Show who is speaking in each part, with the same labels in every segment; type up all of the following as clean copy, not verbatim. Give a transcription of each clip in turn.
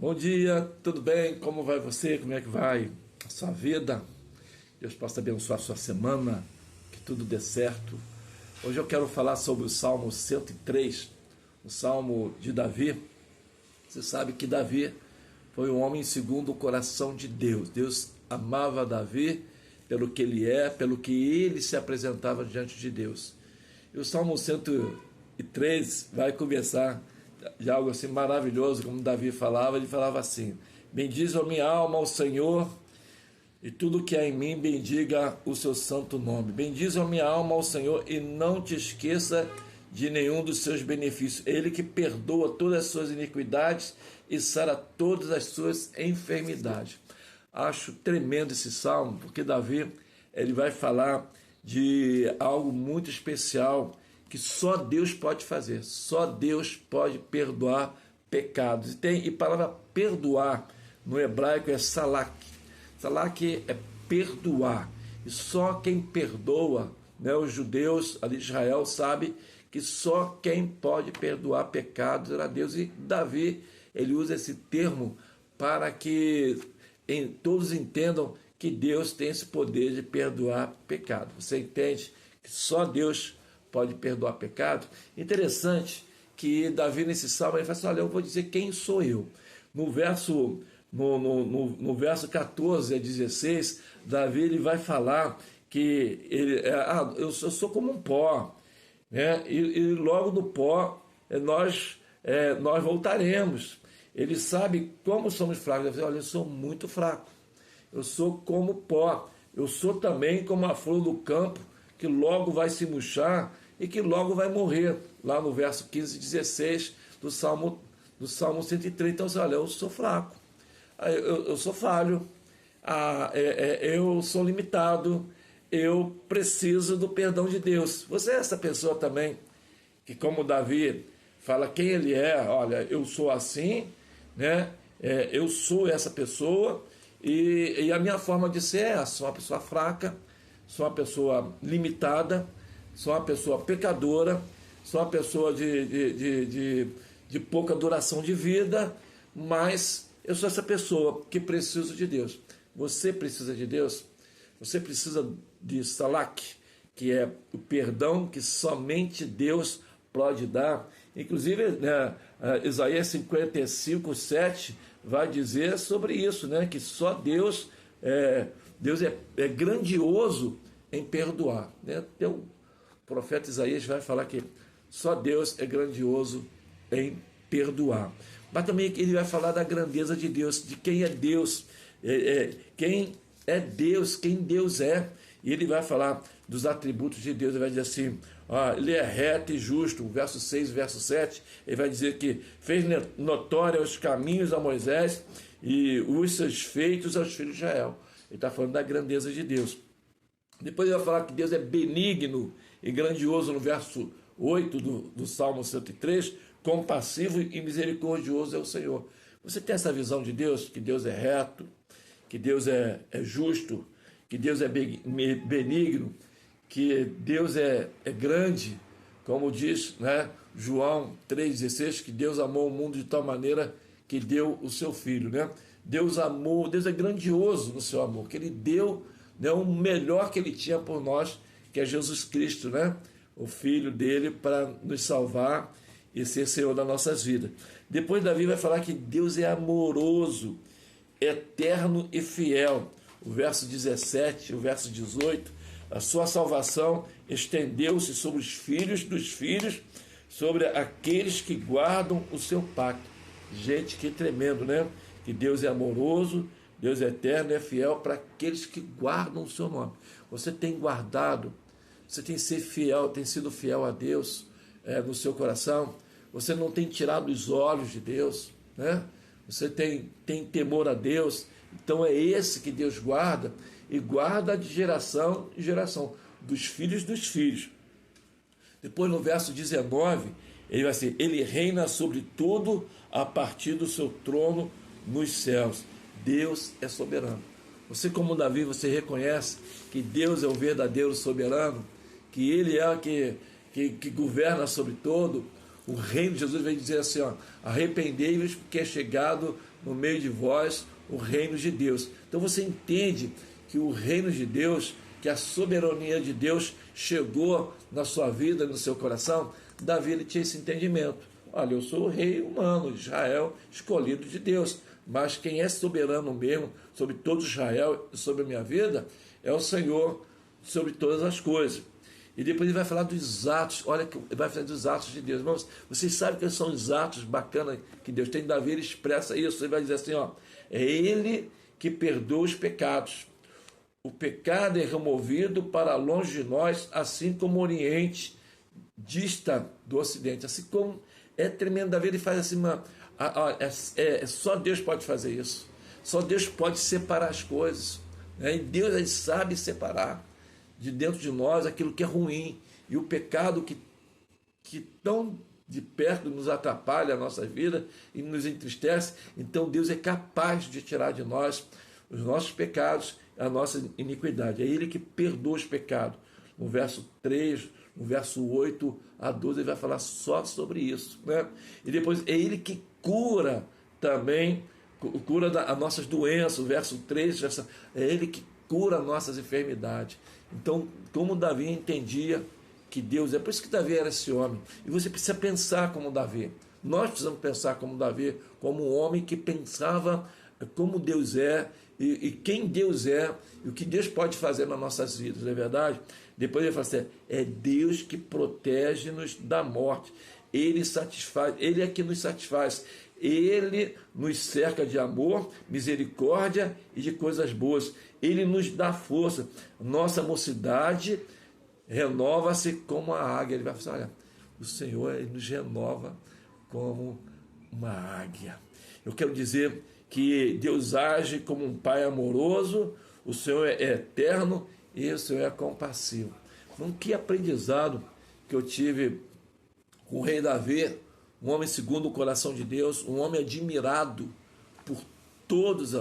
Speaker 1: Bom dia, tudo bem? Como vai você? Como é que vai a sua vida? Deus possa abençoar a sua semana, que tudo dê certo. Hoje eu quero falar sobre o Salmo 103, o Salmo de Davi. Você sabe que Davi foi um homem segundo o coração de Deus. Deus amava Davi pelo que ele é, pelo que ele se apresentava diante de Deus. E o Salmo 103 vai começar de algo assim maravilhoso, como Davi falava. Ele falava assim: bendize a minha alma ao Senhor, e tudo que há em mim bendiga o seu santo nome. Bendize a minha alma ao Senhor e não te esqueça de nenhum dos seus benefícios. Ele que perdoa todas as suas iniquidades e sara todas as suas enfermidades. Acho tremendo esse salmo, porque Davi ele vai falar de algo muito especial que só Deus pode fazer, só Deus pode perdoar pecados. E a palavra perdoar no hebraico é salak. Salak é perdoar, e só quem perdoa, né, os judeus ali de Israel sabe que só quem pode perdoar pecados era Deus. E Davi ele usa esse termo para que todos entendam que Deus tem esse poder de perdoar pecado. Você entende que só Deus pode perdoar pecado? Interessante que Davi nesse salmo ele fala assim: olha, eu vou dizer quem sou eu. No verso 14 a 16, Davi ele vai falar que eu sou como um pó, né? E logo do pó nós voltaremos. Ele sabe como somos fracos. Ele diz: olha, eu sou muito fraco, eu sou como pó, eu sou também como a flor do campo, que logo vai se murchar e que logo vai morrer, lá no verso 15 e 16 do Salmo 103. Então, olha, eu sou fraco, eu sou falho, eu sou limitado, eu preciso do perdão de Deus. Você é essa pessoa também, que como Davi fala quem ele é: olha, eu sou assim, né? Eu sou essa pessoa, e a minha forma de ser é: sou uma pessoa fraca, sou uma pessoa limitada, sou uma pessoa pecadora, sou uma pessoa de pouca duração de vida, mas eu sou essa pessoa que preciso de Deus. Você precisa de Deus? Você precisa de salak, que é o perdão que somente Deus pode dar. Inclusive, né, Isaías 55, 7 vai dizer sobre isso, né, que só Deus é grandioso em perdoar, né? O profeta Isaías vai falar que só Deus é grandioso em perdoar. Mas também ele vai falar da grandeza de Deus, de quem é Deus, quem é Deus, quem Deus é. E ele vai falar dos atributos de Deus. Ele vai dizer assim: ele é reto e justo. O verso 6, verso 7, ele vai dizer que fez notória os caminhos a Moisés e os seus feitos aos filhos de Israel. Ele está falando da grandeza de Deus. Depois ele vai falar que Deus é benigno e grandioso no verso 8 do Salmo 103, compassivo e misericordioso é o Senhor. Você tem essa visão de Deus, que Deus é reto, que Deus é justo, que Deus é benigno, que Deus é grande, como diz, né, João 3,16, que Deus amou o mundo de tal maneira que deu o seu Filho, né? Deus é grandioso no seu amor, que Ele deu, né, o melhor que Ele tinha por nós, que é Jesus Cristo, né? O Filho dele, para nos salvar e ser Senhor das nossas vidas. Depois Davi vai falar que Deus é amoroso, eterno e fiel. O verso 17, o verso 18, a sua salvação estendeu-se sobre os filhos dos filhos, sobre aqueles que guardam o seu pacto. Gente, que tremendo, né? Que Deus é amoroso, Deus é eterno e é fiel para aqueles que guardam o seu nome. Você tem guardado, você tem sido fiel a Deus no seu coração? Você não tem tirado os olhos de Deus, né? Você tem temor a Deus? Então é esse que Deus guarda, e guarda de geração em geração, dos filhos dos filhos. Depois no verso 19, ele vai dizer: ele reina sobre tudo a partir do seu trono nos céus. Deus é soberano. Você, como Davi, você reconhece que Deus é o verdadeiro soberano, que Ele é que governa sobre todo, O reino de Jesus vem dizer assim, ó, arrependei-vos porque é chegado no meio de vós o reino de Deus. Então você entende que o reino de Deus, que a soberania de Deus chegou na sua vida, no seu coração. Davi, ele tinha esse entendimento. Olha, eu sou o rei humano, Israel, escolhido de Deus, mas quem é soberano mesmo sobre todo Israel e sobre a minha vida é o Senhor sobre todas as coisas. E depois ele vai falar dos atos, olha, ele vai falar dos atos de Deus. Irmãos, vocês sabem que são os atos bacanas que Deus tem. Davi, ele expressa isso, ele vai dizer assim, ó, é ele que perdoa os pecados. O pecado é removido para longe de nós, assim como o Oriente dista do Ocidente. Assim como é tremendo, Davi, ele faz assim, só Deus pode fazer isso. Só Deus pode separar as coisas. Né? E Deus, ele sabe separar de dentro de nós aquilo que é ruim. E o pecado que tão de perto nos atrapalha a nossa vida e nos entristece. Então Deus é capaz de tirar de nós os nossos pecados, a nossa iniquidade. É Ele que perdoa os pecados. No verso 3, no verso 8 a 12, ele vai falar só sobre isso. Né? E depois é Ele que cura também, cura as nossas doenças. O verso 3, é Ele que cura nossas enfermidades. Então, como Davi entendia que Deus é, por isso que Davi era esse homem. E você precisa pensar como Davi. Nós precisamos pensar como Davi, como um homem que pensava como Deus é e quem Deus é e o que Deus pode fazer nas nossas vidas, não é verdade? Depois ele fala assim, é Deus que protege-nos da morte. Ele satisfaz, Ele é que nos satisfaz. Ele nos cerca de amor, misericórdia e de coisas boas. Ele nos dá força. Nossa mocidade renova-se como a águia. Ele vai falar, olha, o Senhor, ele nos renova como uma águia. Eu quero dizer que Deus age como um pai amoroso, o Senhor é eterno e o Senhor é compassivo. Então, que aprendizado que eu tive com o rei Davi, um homem segundo o coração de Deus, um homem admirado por todas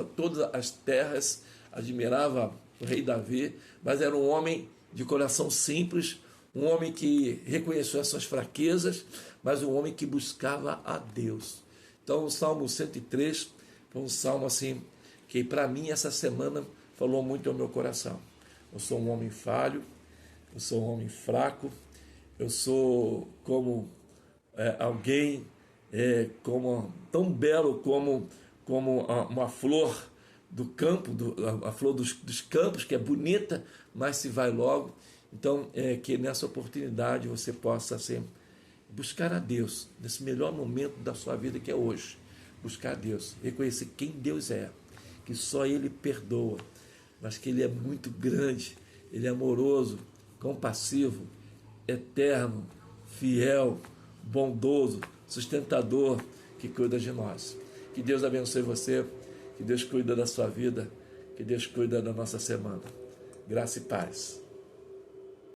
Speaker 1: as terras, admirava o rei Davi, mas era um homem de coração simples, um homem que reconheceu as suas fraquezas, mas um homem que buscava a Deus. Então o Salmo 103 foi um salmo assim, que para mim essa semana falou muito ao meu coração. Eu sou um homem falho, eu sou um homem fraco, eu sou como alguém tão belo como uma flor do campo, a flor dos campos, que é bonita, mas se vai logo. Então, que nessa oportunidade você possa assim, buscar a Deus, nesse melhor momento da sua vida que é hoje. Buscar a Deus, reconhecer quem Deus é, que só Ele perdoa, mas que Ele é muito grande, Ele é amoroso, compassivo, eterno, fiel, bondoso, sustentador, que cuida de nós. Que Deus abençoe você, que Deus cuida da sua vida, que Deus cuida da nossa semana. Graça e paz.